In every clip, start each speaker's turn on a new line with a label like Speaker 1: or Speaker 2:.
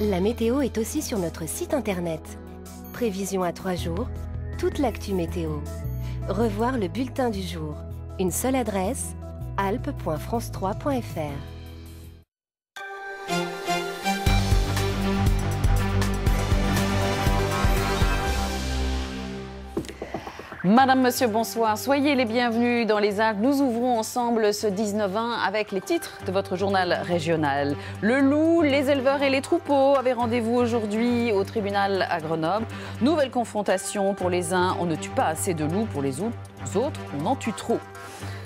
Speaker 1: La météo est aussi sur notre site internet. Prévision à 3 jours, toute l'actu météo. Revoir le bulletin du jour. Une seule adresse, alpes.france3.fr.
Speaker 2: Madame, Monsieur, bonsoir. Soyez les bienvenus dans les Alpes. Nous ouvrons ensemble ce 19-20 avec les titres de votre journal régional. Le loup, les éleveurs et les troupeaux avaient rendez-vous aujourd'hui au tribunal à Grenoble. Nouvelle confrontation pour les uns, on ne tue pas assez de loups, pour les autres, on en tue trop.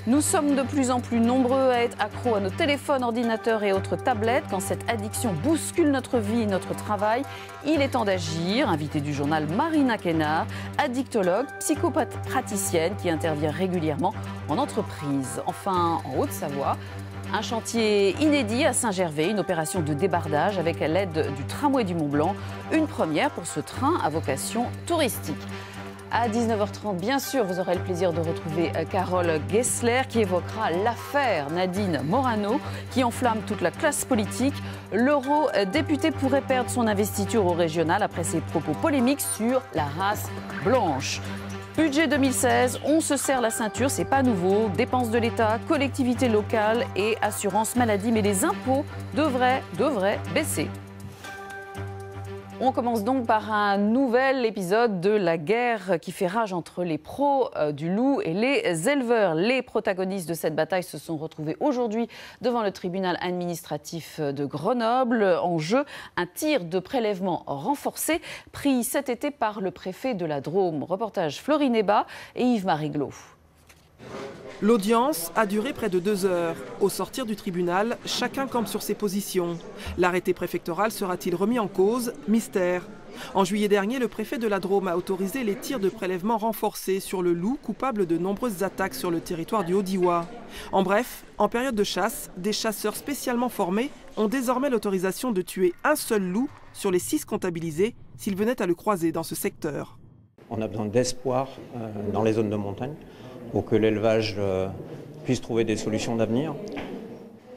Speaker 2: Nous sommes de plus en plus nombreux à être accros à nos téléphones, ordinateurs et autres tablettes. Quand cette addiction bouscule notre vie et notre travail, il est temps d'agir. Invité du journal Marina Kénard, addictologue, psychopraticienne qui intervient régulièrement en entreprise. Enfin, en Haute-Savoie, un chantier inédit à Saint-Gervais, une opération de débardage avec l'aide du tramway du Mont-Blanc. Une première pour ce train à vocation touristique. À 19h30, bien sûr, vous aurez le plaisir de retrouver Carole Gessler qui évoquera l'affaire Nadine Morano qui enflamme toute la classe politique. L'eurodéputé pourrait perdre son investiture au régional après ses propos polémiques sur la race blanche. Budget 2016, on se serre la ceinture, c'est pas nouveau. Dépenses de l'État, collectivités locales et assurance maladie, mais les impôts devraient baisser. On commence donc par un nouvel épisode de la guerre qui fait rage entre les pros du loup et les éleveurs. Les protagonistes de cette bataille se sont retrouvés aujourd'hui devant le tribunal administratif de Grenoble. En jeu, un tir de prélèvement renforcé pris cet été par le préfet de la Drôme. Reportage Florine Eba et Yves-Marie Glos.
Speaker 3: L'audience a duré près de 2 heures. Au sortir du tribunal, chacun campe sur ses positions. L'arrêté préfectoral sera-t-il remis en cause? Mystère. En juillet dernier, le préfet de la Drôme a autorisé les tirs de prélèvement renforcés sur le loup, coupable de nombreuses attaques sur le territoire du Haut-Diois. En bref, en période de chasse, des chasseurs spécialement formés ont désormais l'autorisation de tuer un seul loup sur les 6 comptabilisés s'ils venaient à le croiser dans ce secteur.
Speaker 4: On a besoin d'espoir dans les zones de montagne pour que l'élevage puisse trouver des solutions d'avenir.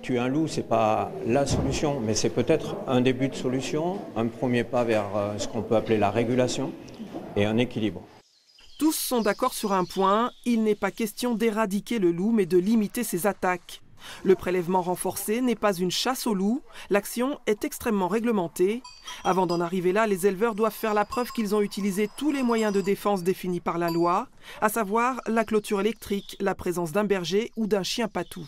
Speaker 4: Tuer un loup, ce n'est pas la solution, mais c'est peut-être un début de solution, un premier pas vers ce qu'on peut appeler la régulation et un équilibre.
Speaker 3: Tous sont d'accord sur un point, il n'est pas question d'éradiquer le loup, mais de limiter ses attaques. Le prélèvement renforcé n'est pas une chasse au loup, l'action est extrêmement réglementée. Avant d'en arriver là, les éleveurs doivent faire la preuve qu'ils ont utilisé tous les moyens de défense définis par la loi, à savoir la clôture électrique, la présence d'un berger ou d'un chien patou.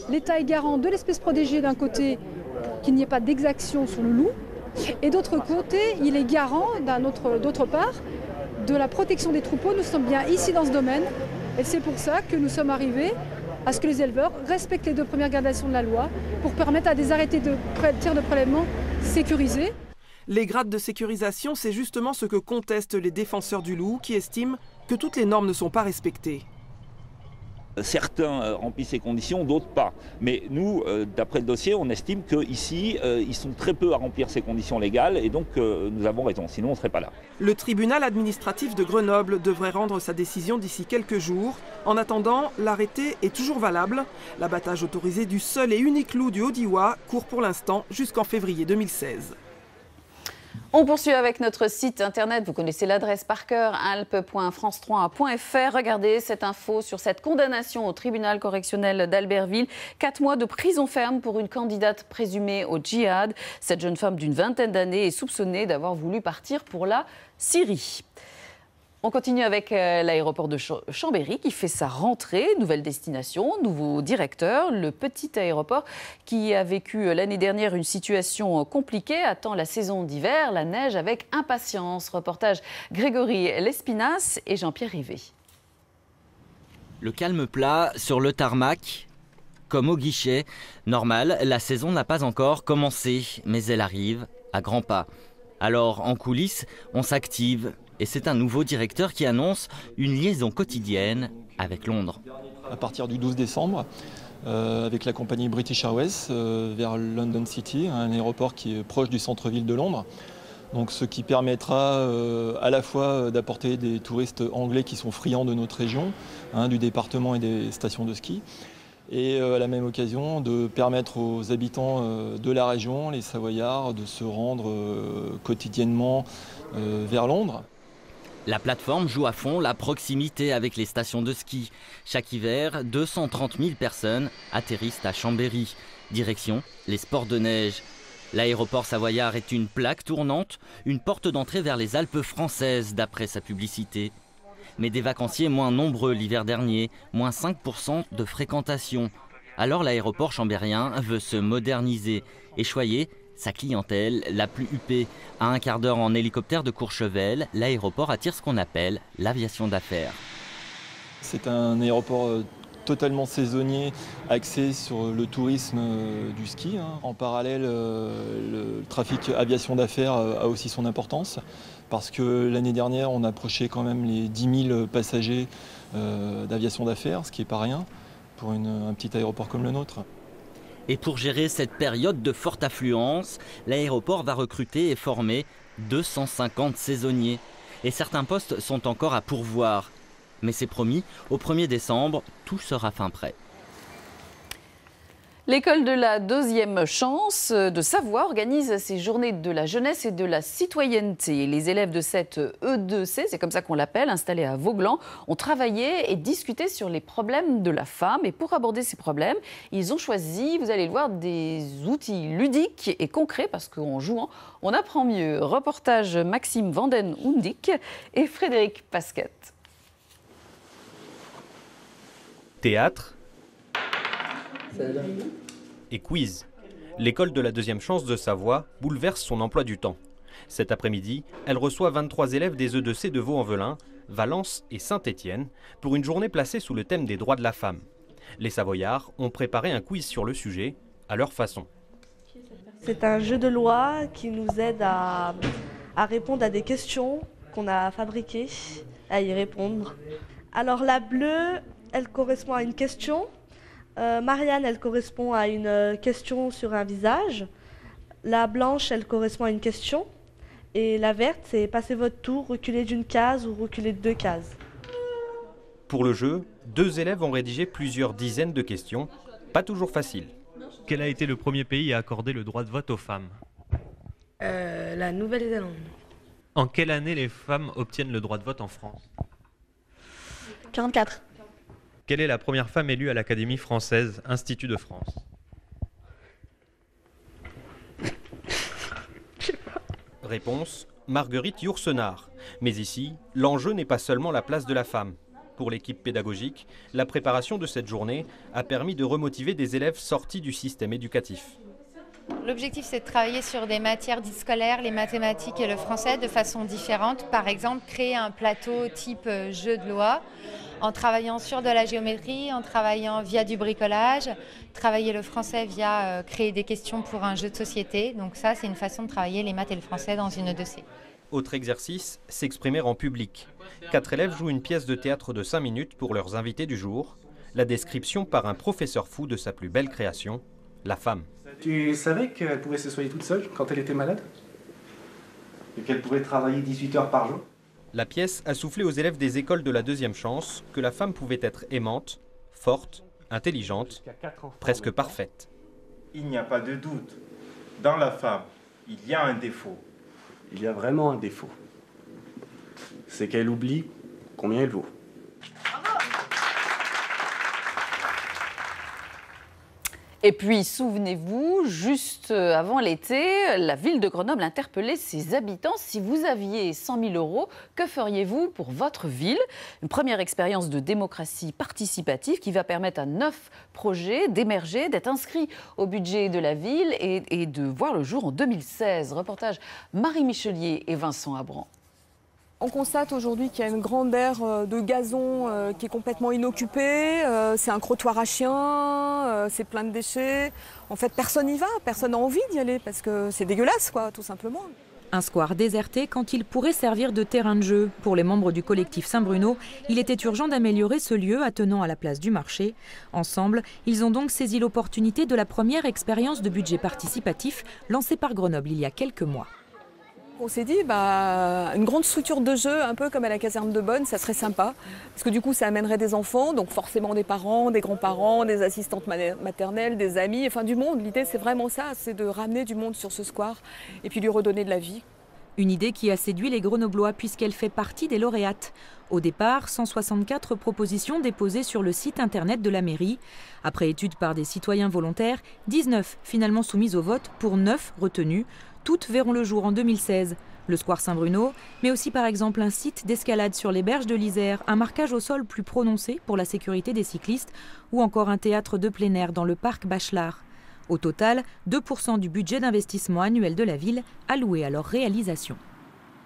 Speaker 5: L'État est garant de l'espèce protégée d'un côté, qu'il n'y ait pas d'exaction sur le loup, et d'autre côté, il est garant d'autre part de la protection des troupeaux. Nous sommes bien ici dans ce domaine, et c'est pour ça que nous sommes arrivés à ce que les éleveurs respectent les 2 premières gradations de la loi pour permettre à des arrêtés de tir de prélèvement sécurisés.
Speaker 3: Les grades de sécurisation, c'est justement ce que contestent les défenseurs du loup qui estiment que toutes les normes ne sont pas respectées.
Speaker 6: Certains remplissent ces conditions, d'autres pas. Mais nous, d'après le dossier, on estime qu'ici, ils sont très peu à remplir ces conditions légales et donc nous avons raison, sinon on ne serait pas là.
Speaker 3: Le tribunal administratif de Grenoble devrait rendre sa décision d'ici quelques jours. En attendant, l'arrêté est toujours valable. L'abattage autorisé du seul et unique loup du Haut-Diois court pour l'instant jusqu'en février 2016.
Speaker 2: On poursuit avec notre site internet, vous connaissez l'adresse par cœur, alpes.france3.fr. Regardez cette info sur cette condamnation au tribunal correctionnel d'Albertville. 4 mois de prison ferme pour une candidate présumée au djihad. Cette jeune femme d'une vingtaine d'années est soupçonnée d'avoir voulu partir pour la Syrie. On continue avec l'aéroport de Chambéry qui fait sa rentrée, nouvelle destination, nouveau directeur. Le petit aéroport qui a vécu l'année dernière une situation compliquée attend la saison d'hiver, la neige avec impatience. Reportage Grégory Lespinasse et Jean-Pierre Rivet.
Speaker 7: Le calme plat sur le tarmac, comme au guichet. Normal, la saison n'a pas encore commencé, mais elle arrive à grands pas. Alors, en coulisses, on s'active. Et c'est un nouveau directeur qui annonce une liaison quotidienne avec Londres.
Speaker 8: À partir du 12 décembre, avec la compagnie British Airways vers London City, un aéroport qui est proche du centre-ville de Londres. Donc, ce qui permettra à la fois d'apporter des touristes anglais qui sont friands de notre région, du département et des stations de ski, et à la même occasion de permettre aux habitants de la région, les Savoyards, de se rendre quotidiennement vers Londres.
Speaker 7: La plateforme joue à fond la proximité avec les stations de ski. Chaque hiver, 230 000 personnes atterrissent à Chambéry. Direction les sports de neige. L'aéroport savoyard est une plaque tournante, une porte d'entrée vers les Alpes françaises d'après sa publicité. Mais des vacanciers moins nombreux l'hiver dernier, moins 5% de fréquentation. Alors l'aéroport chambérien veut se moderniser et choyer sa clientèle la plus huppée. À un quart d'heure en hélicoptère de Courchevel, l'aéroport attire ce qu'on appelle l'aviation d'affaires.
Speaker 8: C'est un aéroport totalement saisonnier, axé sur le tourisme du ski. En parallèle, le trafic aviation d'affaires a aussi son importance, parce que l'année dernière, on approchait quand même les 10 000 passagers d'aviation d'affaires, ce qui n'est pas rien pour un petit aéroport comme le nôtre.
Speaker 7: Et pour gérer cette période de forte affluence, l'aéroport va recruter et former 250 saisonniers. Et certains postes sont encore à pourvoir. Mais c'est promis, au 1er décembre, tout sera fin prêt.
Speaker 2: L'école de la deuxième chance de Savoie organise ces journées de la jeunesse et de la citoyenneté. Les élèves de cette E2C, c'est comme ça qu'on l'appelle, installés à Vauglan, ont travaillé et discuté sur les problèmes de la femme. Et pour aborder ces problèmes, ils ont choisi, vous allez le voir, des outils ludiques et concrets, parce qu'en jouant, on apprend mieux. Reportage Maxime Vanden-Hoendik et Frédéric Pasquette.
Speaker 9: Théâtre et quiz. L'école de la deuxième chance de Savoie bouleverse son emploi du temps. Cet après-midi, elle reçoit 23 élèves des E2C de Vaux-en-Velin, Valence et Saint-Étienne pour une journée placée sous le thème des droits de la femme. Les Savoyards ont préparé un quiz sur le sujet, à leur façon.
Speaker 10: C'est un jeu de loi qui nous aide à répondre à des questions qu'on a fabriquées, à y répondre. Alors la bleue, elle correspond à une question. Marianne, elle correspond à une question sur un visage. La blanche, elle correspond à une question. Et la verte, c'est passer votre tour, reculer d'une case ou reculer de 2 cases.
Speaker 9: Pour le jeu, 2 élèves ont rédigé plusieurs dizaines de questions, pas toujours faciles.
Speaker 11: Quel a été le premier pays à accorder le droit de vote aux femmes?
Speaker 10: La Nouvelle-Zélande.
Speaker 11: En quelle année les femmes obtiennent le droit de vote en France?
Speaker 10: 44.
Speaker 11: Quelle est la première femme élue à l'Académie française, Institut de France?
Speaker 9: Réponse, Marguerite Yourcenar. Mais ici, l'enjeu n'est pas seulement la place de la femme. Pour l'équipe pédagogique, la préparation de cette journée a permis de remotiver des élèves sortis du système éducatif.
Speaker 12: L'objectif, c'est de travailler sur des matières dites scolaires, les mathématiques et le français, de façon différente. Par exemple, créer un plateau type jeu de loi, en travaillant sur de la géométrie, en travaillant via du bricolage, travailler le français via créer des questions pour un jeu de société. Donc ça, c'est une façon de travailler les maths et le français dans une E2C.
Speaker 9: Autre exercice, s'exprimer en public. 4 élèves jouent une pièce de théâtre de 5 minutes pour leurs invités du jour. La description par un professeur fou de sa plus belle création, la femme.
Speaker 13: Tu savais qu'elle pouvait se soigner toute seule quand elle était malade? Et qu'elle pouvait travailler 18 heures par jour?
Speaker 9: La pièce a soufflé aux élèves des écoles de la deuxième chance que la femme pouvait être aimante, forte, intelligente, presque parfaite.
Speaker 14: Il n'y a pas de doute. Dans la femme, il y a un défaut.
Speaker 13: Il y a vraiment un défaut. C'est qu'elle oublie combien elle vaut.
Speaker 2: Et puis, souvenez-vous, juste avant l'été, la ville de Grenoble interpellait ses habitants. Si vous aviez 100 000 €, que feriez-vous pour votre ville? Une première expérience de démocratie participative qui va permettre à 9 projets d'émerger, d'être inscrits au budget de la ville et de voir le jour en 2016. Reportage Marie Michelier et Vincent Abran.
Speaker 15: On constate aujourd'hui qu'il y a une grande aire de gazon qui est complètement inoccupée. C'est un crottoir à chiens, c'est plein de déchets. En fait, personne n'y va, personne n'a envie d'y aller parce que c'est dégueulasse, quoi, tout simplement.
Speaker 16: Un square déserté quand il pourrait servir de terrain de jeu. Pour les membres du collectif Saint-Bruno, il était urgent d'améliorer ce lieu attenant à la place du marché. Ensemble, ils ont donc saisi l'opportunité de la première expérience de budget participatif lancée par Grenoble il y a quelques mois.
Speaker 15: On s'est dit, une grande structure de jeu, un peu comme à la caserne de Bonne, ça serait sympa. Parce que du coup, ça amènerait des enfants, donc forcément des parents, des grands-parents, des assistantes maternelles, des amis, enfin du monde. L'idée, c'est vraiment ça, c'est de ramener du monde sur ce square et puis lui redonner de la vie.
Speaker 16: Une idée qui a séduit les Grenoblois puisqu'elle fait partie des lauréates. Au départ, 164 propositions déposées sur le site internet de la mairie. Après étude par des citoyens volontaires, 19 finalement soumises au vote pour 9 retenues. Toutes verront le jour en 2016. Le square Saint-Bruno, mais aussi par exemple un site d'escalade sur les berges de l'Isère, un marquage au sol plus prononcé pour la sécurité des cyclistes ou encore un théâtre de plein air dans le parc Bachelard. Au total, 2% du budget d'investissement annuel de la ville alloué à leur réalisation.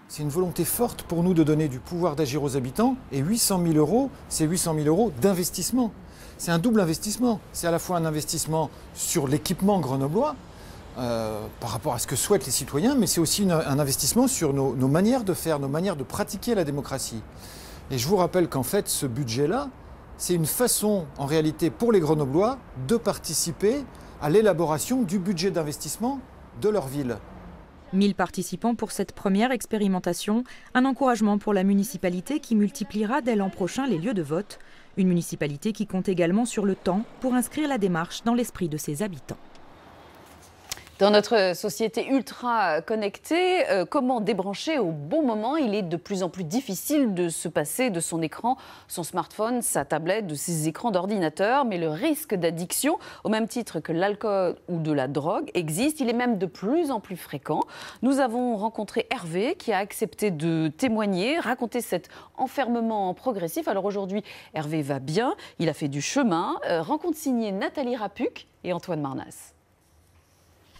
Speaker 17: C'est une volonté forte pour nous de donner du pouvoir d'agir aux habitants et 800 000 euros, c'est 800 000 euros d'investissement. C'est un double investissement. C'est à la fois un investissement sur l'équipement grenoblois, par rapport à ce que souhaitent les citoyens, mais c'est aussi un investissement sur nos manières de faire, nos manières de pratiquer la démocratie. Et je vous rappelle qu'en fait, ce budget-là, c'est une façon, en réalité, pour les Grenoblois, de participer à l'élaboration du budget d'investissement de leur ville.
Speaker 16: 1000 participants pour cette première expérimentation, un encouragement pour la municipalité qui multipliera dès l'an prochain les lieux de vote. Une municipalité qui compte également sur le temps pour inscrire la démarche dans l'esprit de ses habitants.
Speaker 2: Dans notre société ultra connectée, comment débrancher au bon moment? Il est de plus en plus difficile de se passer de son écran, son smartphone, sa tablette, de ses écrans d'ordinateur. Mais le risque d'addiction, au même titre que l'alcool ou de la drogue, existe. Il est même de plus en plus fréquent. Nous avons rencontré Hervé qui a accepté de témoigner, raconter cet enfermement progressif. Alors aujourd'hui, Hervé va bien, il a fait du chemin. Rencontre signée Nathalie Rapuc et Antoine Marnas.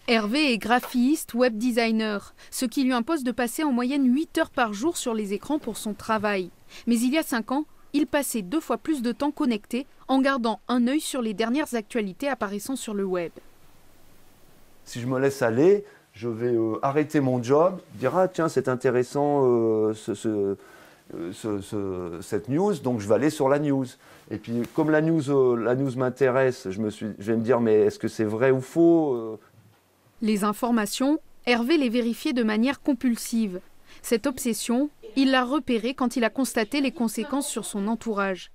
Speaker 18: Hervé est graphiste, web designer, ce qui lui impose de passer en moyenne 8 heures par jour sur les écrans pour son travail. Mais il y a 5 ans, il passait 2 fois plus de temps connecté en gardant un œil sur les dernières actualités apparaissant sur le web.
Speaker 19: Si je me laisse aller, je vais arrêter mon job, dire « Ah tiens, c'est intéressant cette news, donc je vais aller sur la news ». Et puis comme la news m'intéresse, je vais me dire « Mais est-ce que c'est vrai ou faux ?»
Speaker 18: Les informations, Hervé les vérifiait de manière compulsive. Cette obsession, il l'a repérée quand il a constaté les conséquences sur son entourage.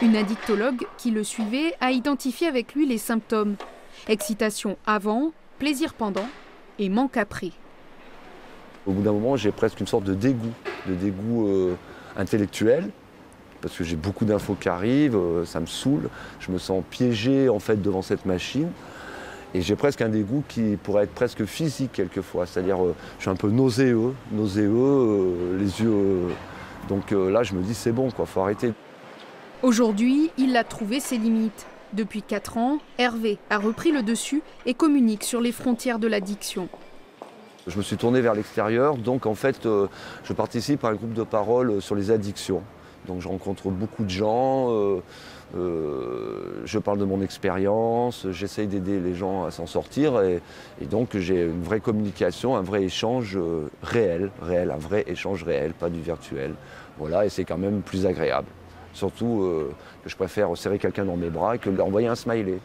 Speaker 18: Une addictologue qui le suivait a identifié avec lui les symptômes. Excitation avant, plaisir pendant et manque après.
Speaker 19: Au bout d'un moment, j'ai presque une sorte de dégoût intellectuel, parce que j'ai beaucoup d'infos qui arrivent, ça me saoule. Je me sens piégé en fait devant cette machine. Et j'ai presque un dégoût qui pourrait être presque physique quelquefois, c'est-à-dire je suis un peu nauséeux, les yeux. Donc là, je me dis c'est bon, faut arrêter.
Speaker 18: Aujourd'hui, il a trouvé ses limites. Depuis 4 ans, Hervé a repris le dessus et communique sur les frontières de l'addiction.
Speaker 19: Je me suis tourné vers l'extérieur, donc en fait, je participe à un groupe de parole sur les addictions. Donc je rencontre beaucoup de gens. Je parle de mon expérience, j'essaye d'aider les gens à s'en sortir et donc j'ai une vraie communication, un vrai échange réel, un vrai échange réel, pas du virtuel. Voilà, et c'est quand même plus agréable. Surtout que je préfère serrer quelqu'un dans mes bras que de lui envoyer un smiley.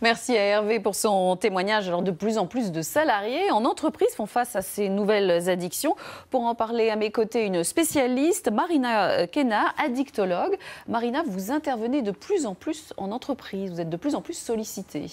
Speaker 2: Merci à Hervé pour son témoignage. Alors, de plus en plus de salariés en entreprise font face à ces nouvelles addictions. Pour en parler à mes côtés, une spécialiste, Marina Kena, addictologue. Marina, vous intervenez de plus en plus en entreprise, vous êtes de plus en plus sollicitée.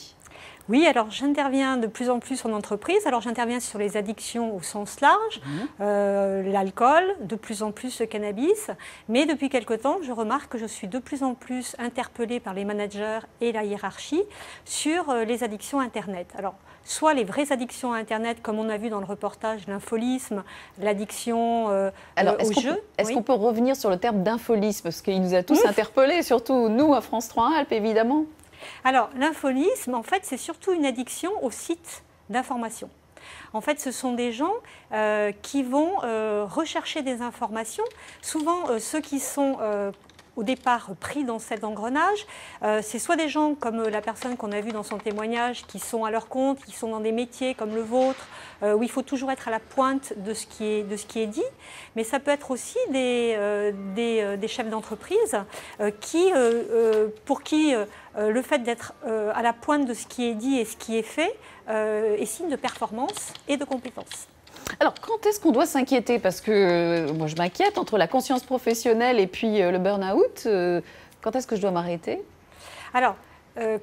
Speaker 20: Oui, alors j'interviens de plus en plus en entreprise. Alors j'interviens sur les addictions au sens large, l'alcool, de plus en plus le cannabis. Mais depuis quelque temps, je remarque que je suis de plus en plus interpellée par les managers et la hiérarchie sur les addictions Internet. Alors, soit les vraies addictions à Internet, comme on a vu dans le reportage, l'infolisme, l'addiction au jeu.
Speaker 2: Est-ce qu'on peut revenir sur le terme d'infolisme, parce qu'il nous a tous interpellés, surtout nous à France 3 Alpes, évidemment.
Speaker 20: Alors, l'infolisme, en fait, c'est surtout une addiction aux sites d'information. En fait, ce sont des gens qui vont rechercher des informations. Souvent, ceux qui sont au départ pris dans cet engrenage. C'est soit des gens comme la personne qu'on a vue dans son témoignage qui sont à leur compte, qui sont dans des métiers comme le vôtre, où il faut toujours être à la pointe de ce qui est dit, mais ça peut être aussi des chefs d'entreprise pour qui le fait d'être à la pointe de ce qui est dit et ce qui est fait est signe de performance et de compétence.
Speaker 2: Alors, quand est-ce qu'on doit s'inquiéter? Parce que moi, je m'inquiète entre la conscience professionnelle et puis le burn-out. Quand est-ce que je dois m'arrêter?
Speaker 20: Alors,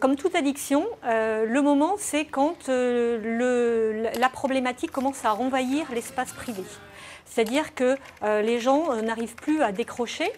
Speaker 20: comme toute addiction, le moment, c'est quand la problématique commence à envahir l'espace privé. C'est-à-dire que les gens n'arrivent plus à décrocher.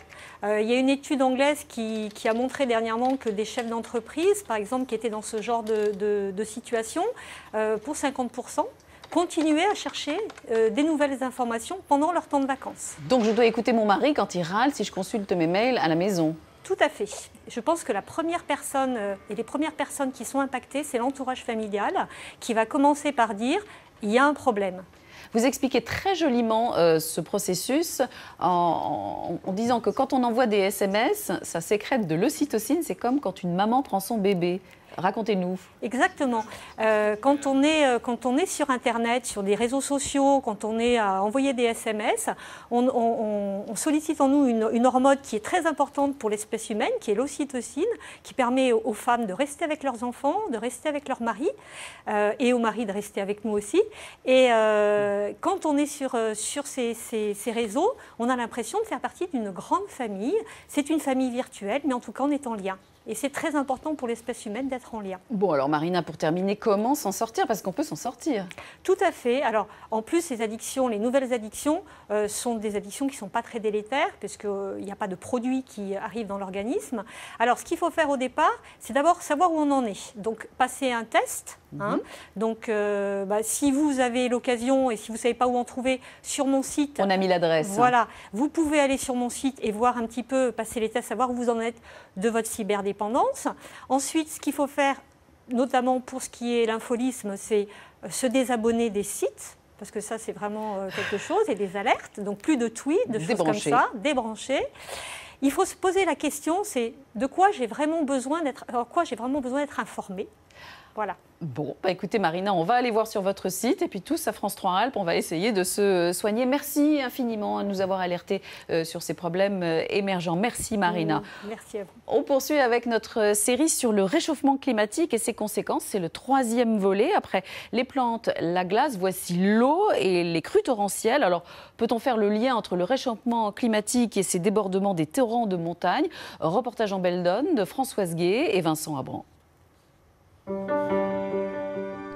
Speaker 20: Il y a une étude anglaise qui a montré dernièrement que des chefs d'entreprise, par exemple, qui étaient dans ce genre de situation, pour 50%, continuer à chercher des nouvelles informations pendant leur temps de vacances.
Speaker 2: Donc je dois écouter mon mari quand il râle si je consulte mes mails à la maison?
Speaker 20: Tout à fait. Je pense que la première personne et les premières personnes qui sont impactées, c'est l'entourage familial qui va commencer par dire « il y a un problème ».
Speaker 2: Vous expliquez très joliment ce processus en disant que quand on envoie des SMS, ça sécrète de l'ocytocine, c'est comme quand une maman prend son bébé. Racontez-nous.
Speaker 20: Exactement. Quand on est sur Internet, sur des réseaux sociaux, quand on est à envoyer des SMS, on sollicite en nous une hormone qui est très importante pour l'espèce humaine, qui est l'ocytocine, qui permet aux femmes de rester avec leurs enfants, de rester avec leur mari, et aux maris de rester avec nous aussi. Et quand on est sur ces réseaux, on a l'impression de faire partie d'une grande famille. C'est une famille virtuelle, mais en tout cas, on est en lien. Et c'est très important pour l'espèce humaine d'être en lien.
Speaker 2: Bon, alors Marina, pour terminer, comment s'en sortir? Parce qu'on peut s'en sortir.
Speaker 20: Tout à fait. Alors, en plus, ces addictions, les nouvelles addictions, sont des addictions qui ne sont pas très délétères, puisqu'il n'y a pas de produits qui arrivent dans l'organisme. Alors, ce qu'il faut faire au départ, c'est d'abord savoir où on en est. Donc, passer un test. Hein. Donc, si vous avez l'occasion et si vous ne savez pas où en trouver, sur mon site...
Speaker 2: On a mis l'adresse.
Speaker 20: Voilà. Vous pouvez aller sur mon site et voir un petit peu, passer les tests, savoir où vous en êtes de votre cyberdépendance. Ensuite, ce qu'il faut faire, notamment pour ce qui est l'infolisme, c'est se désabonner des sites, parce que ça, c'est vraiment quelque chose, et des alertes. Donc, plus de tweets, de choses comme ça, débrancher. Il faut se poser la question, c'est de quoi j'ai vraiment besoin d'être informé. Voilà.
Speaker 2: Bon, écoutez Marina, on va aller voir sur votre site et puis tous à France 3 Alpes, on va essayer de se soigner. Merci infiniment de nous avoir alertés sur ces problèmes émergents. Merci Marina.
Speaker 20: Merci à vous.
Speaker 2: On poursuit avec notre série sur le réchauffement climatique et ses conséquences. C'est le 3e volet. Après les plantes, la glace, voici l'eau et les crues torrentielles. Alors, peut-on faire le lien entre le réchauffement climatique et ces débordements des torrents de montagne? Reportage en Beldonne de Françoise Gué et Vincent Abran.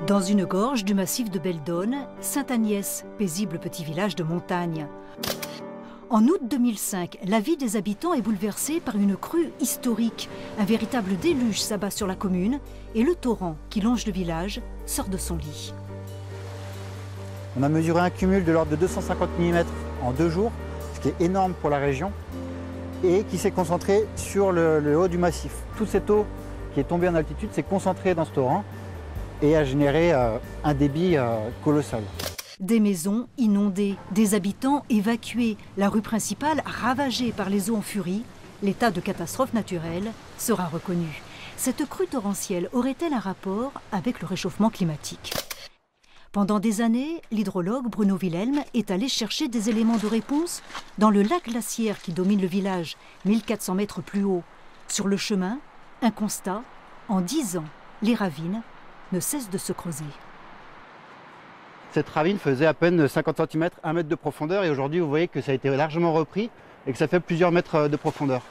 Speaker 21: Dans une gorge du massif de Beldonne, Sainte-Agnès, paisible petit village de montagne. En août 2005, la vie des habitants est bouleversée par une crue historique. Un véritable déluge s'abat sur la commune et le torrent qui longe le village sort de son lit.
Speaker 22: On a mesuré un cumul de l'ordre de 250 mm en 2 jours, ce qui est énorme pour la région, et qui s'est concentré sur le haut du massif. Toute cette eau qui est tombée en altitude s'est concentrée dans ce torrent et a généré un débit colossal.
Speaker 21: Des maisons inondées, des habitants évacués, la rue principale ravagée par les eaux en furie. L'état de catastrophe naturelle sera reconnu. Cette crue torrentielle aurait-elle un rapport avec le réchauffement climatique? Pendant des années, l'hydrologue Bruno Wilhelm est allé chercher des éléments de réponse dans le lac glaciaire qui domine le village, 1400 mètres plus haut. Sur le chemin, un constat, en 10 ans, les ravines ne cessent de se creuser.
Speaker 22: Cette ravine faisait à peine 50 cm, 1 mètre de profondeur, et aujourd'hui vous voyez que ça a été largement repris et que ça fait plusieurs mètres de profondeur.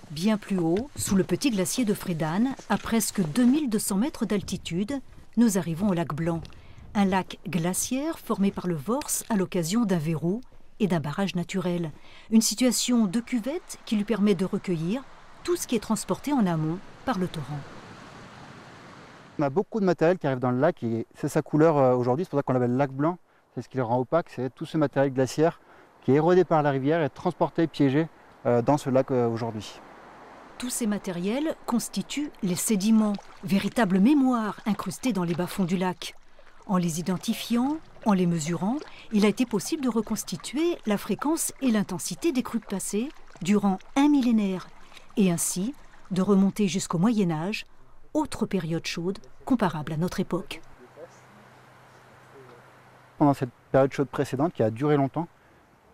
Speaker 21: Bien plus haut, sous le petit glacier de Frédane, à presque 2200 mètres d'altitude, nous arrivons au lac Blanc. Un lac glaciaire formé par le Vors à l'occasion d'un verrou et d'un barrage naturel. Une situation de cuvette qui lui permet de recueillir tout ce qui est transporté en amont par le torrent.
Speaker 22: On a beaucoup de matériel qui arrive dans le lac et c'est sa couleur aujourd'hui, c'est pour ça qu'on l'appelle lac blanc. C'est ce qui le rend opaque, c'est tout ce matériel glaciaire qui est érodé par la rivière et transporté, piégé dans ce lac aujourd'hui.
Speaker 21: Tous ces matériels constituent les sédiments, véritables mémoires incrustées dans les bas-fonds du lac. En les identifiant, En les mesurant, il a été possible de reconstituer la fréquence et l'intensité des crues passées durant un millénaire et ainsi de remonter jusqu'au Moyen-Âge, autre période chaude comparable à notre époque.
Speaker 22: Pendant cette période chaude précédente qui a duré longtemps,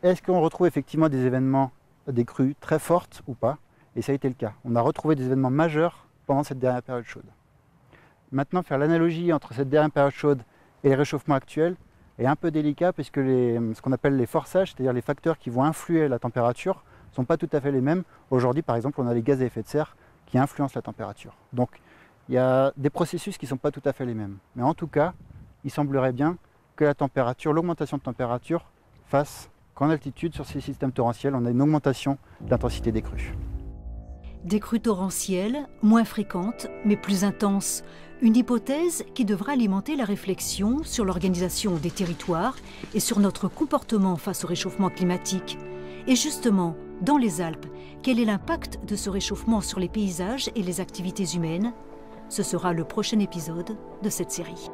Speaker 22: est-ce qu'on retrouve effectivement des événements, des crues très fortes ou pas? Et ça a été le cas. On a retrouvé des événements majeurs pendant cette dernière période chaude. Maintenant, faire l'analogie entre cette dernière période chaude et les réchauffements actuels est un peu délicat puisque ce qu'on appelle les forçages, c'est-à-dire les facteurs qui vont influer la température, ne sont pas tout à fait les mêmes. Aujourd'hui, par exemple, on a les gaz à effet de serre qui influencent la température. Donc, il y a des processus qui ne sont pas tout à fait les mêmes. Mais en tout cas, il semblerait bien que la température, l'augmentation de température fasse qu'en altitude, sur ces systèmes torrentiels, on a une augmentation de l'intensité des crues.
Speaker 21: Des crues torrentielles, moins fréquentes, mais plus intenses. Une hypothèse qui devra alimenter la réflexion sur l'organisation des territoires et sur notre comportement face au réchauffement climatique. Et justement, dans les Alpes, quel est l'impact de ce réchauffement sur les paysages et les activités humaines? Ce sera le prochain épisode de cette série.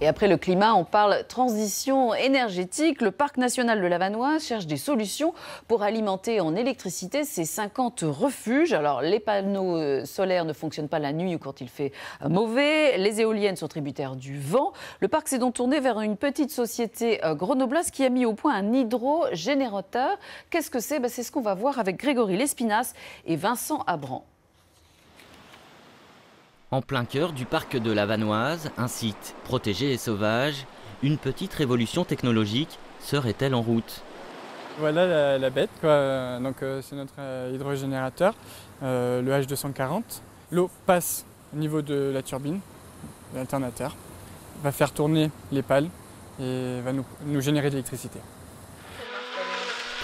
Speaker 2: Et après le climat, on parle transition énergétique. Le parc national de la Vanoise cherche des solutions pour alimenter en électricité ses 50 refuges. Alors, les panneaux solaires ne fonctionnent pas la nuit ou quand il fait mauvais. Les éoliennes sont tributaires du vent. Le parc s'est donc tourné vers une petite société grenobloise qui a mis au point un hydrogénérateur. Qu'est-ce que c'est? C'est ce qu'on va voir avec Grégory Lespinasse et Vincent Abran.
Speaker 7: En plein cœur du parc de la Vanoise, un site protégé et sauvage, une petite révolution technologique serait-elle en route?
Speaker 1: Voilà la bête, quoi. Donc c'est notre hydrogénérateur, le H240. L'eau passe au niveau de la turbine, de l'alternateur, va faire tourner les pales et va nous générer de l'électricité.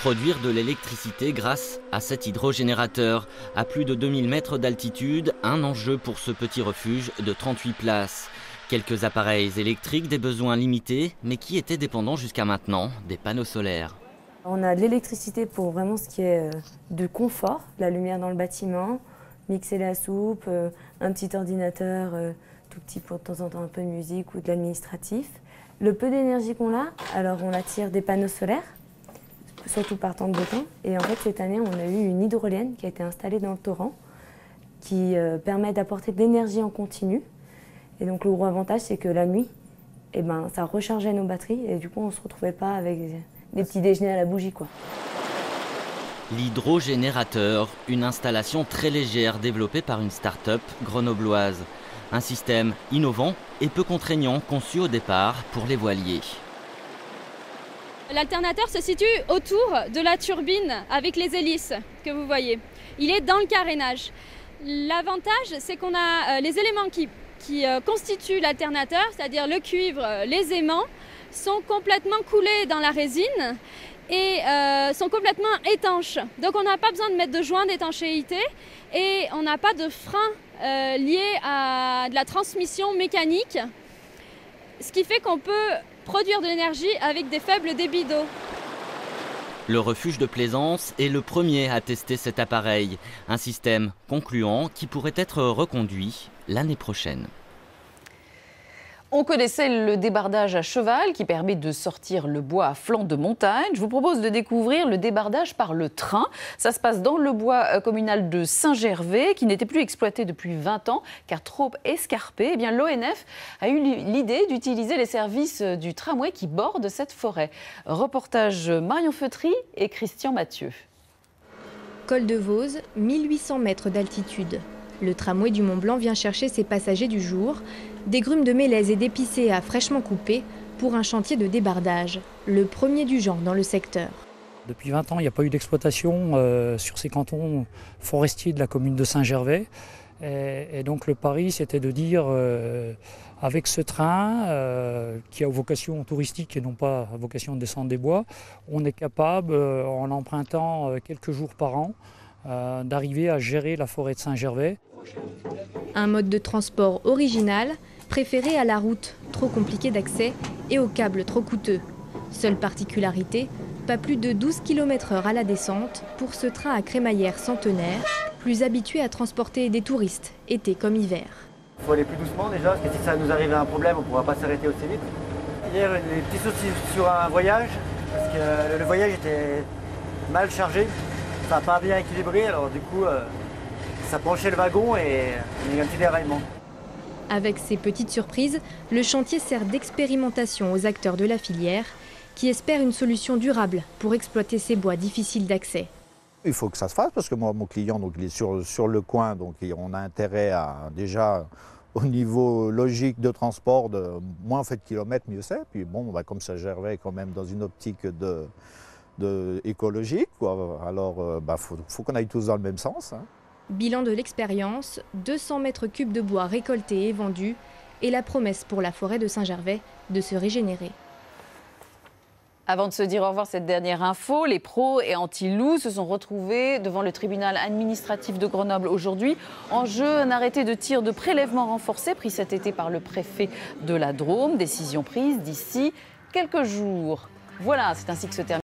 Speaker 7: Produire de l'électricité grâce à cet hydrogénérateur. À plus de 2000 mètres d'altitude, un enjeu pour ce petit refuge de 38 places. Quelques appareils électriques, des besoins limités, mais qui étaient dépendants jusqu'à maintenant des panneaux solaires.
Speaker 4: On a de l'électricité pour vraiment ce qui est de confort, la lumière dans le bâtiment, mixer la soupe, un petit ordinateur tout petit pour de temps en temps un peu de musique ou de l'administratif. Le peu d'énergie qu'on a, alors on attire des panneaux solaires, surtout par temps de beau temps. Et en fait, cette année, on a eu une hydrolienne qui a été installée dans le torrent, qui permet d'apporter de l'énergie en continu. Et donc, le gros avantage, c'est que la nuit, ça rechargeait nos batteries et du coup, on ne se retrouvait pas avec des petits déjeuners à la bougie, quoi.
Speaker 7: L'hydrogénérateur, une installation très légère développée par une start-up grenobloise. Un système innovant et peu contraignant conçu au départ pour les voiliers.
Speaker 23: L'alternateur se situe autour de la turbine avec les hélices que vous voyez. Il est dans le carénage. L'avantage, c'est qu'on a les éléments qui constituent l'alternateur, c'est-à-dire le cuivre, les aimants, sont complètement coulés dans la résine et sont complètement étanches. Donc on n'a pas besoin de mettre de joint d'étanchéité et on n'a pas de frein lié à de la transmission mécanique, ce qui fait qu'on peut produire de l'énergie avec des faibles débits d'eau.
Speaker 7: Le refuge de Plaisance est le premier à tester cet appareil, un système concluant qui pourrait être reconduit l'année prochaine.
Speaker 2: On connaissait le débardage à cheval qui permet de sortir le bois à flanc de montagne. Je vous propose de découvrir le débardage par le train. Ça se passe dans le bois communal de Saint-Gervais qui n'était plus exploité depuis 20 ans car trop escarpé. Eh bien, l'ONF a eu l'idée d'utiliser les services du tramway qui borde cette forêt. Reportage Marion Feutry et Christian Mathieu.
Speaker 24: Col de Vose, 1800 mètres d'altitude. Le tramway du Mont-Blanc vient chercher ses passagers du jour. Des grumes de mélèze et d'épicéas fraîchement coupées pour un chantier de débardage, le premier du genre dans le secteur.
Speaker 25: Depuis 20 ans, il n'y a pas eu d'exploitation sur ces cantons forestiers de la commune de Saint-Gervais. Et donc le pari, c'était de dire, avec ce train, qui a vocation touristique et non pas vocation de descendre des bois, on est capable, en empruntant quelques jours par an, d'arriver à gérer la forêt de Saint-Gervais.
Speaker 24: Un mode de transport original, préféré à la route, trop compliquée d'accès, et aux câbles trop coûteux. Seule particularité, pas plus de 12 km/h à la descente pour ce train à crémaillère centenaire, plus habitué à transporter des touristes, été comme hiver.
Speaker 22: Il faut aller plus doucement déjà, parce que si ça nous arrive à un problème, on ne pourra pas s'arrêter aussi vite. Hier, des petits soucis sur un voyage, parce que le voyage était mal chargé, ça n'a pas bien équilibré, alors du coup, ça penchait le wagon et il y a eu un petit déraillement.
Speaker 24: Avec ces petites surprises, le chantier sert d'expérimentation aux acteurs de la filière qui espèrent une solution durable pour exploiter ces bois difficiles d'accès.
Speaker 3: Il faut que ça se fasse parce que moi, mon client, donc, il est sur le coin, donc on a intérêt à déjà au niveau logique de transport, de moins on fait de kilomètres, mieux c'est. Puis bon, comme ça Saint-Gervais quand même dans une optique écologique, quoi. Alors faut qu'on aille tous dans le même sens. Hein.
Speaker 24: Bilan de l'expérience, 200 mètres cubes de bois récoltés et vendus et la promesse pour la forêt de Saint-Gervais de se régénérer.
Speaker 2: Avant de se dire au revoir, cette dernière info, les pros et anti-loups se sont retrouvés devant le tribunal administratif de Grenoble aujourd'hui. En jeu, un arrêté de tir de prélèvement renforcé pris cet été par le préfet de la Drôme. Décision prise d'ici quelques jours. Voilà, c'est ainsi que se termine.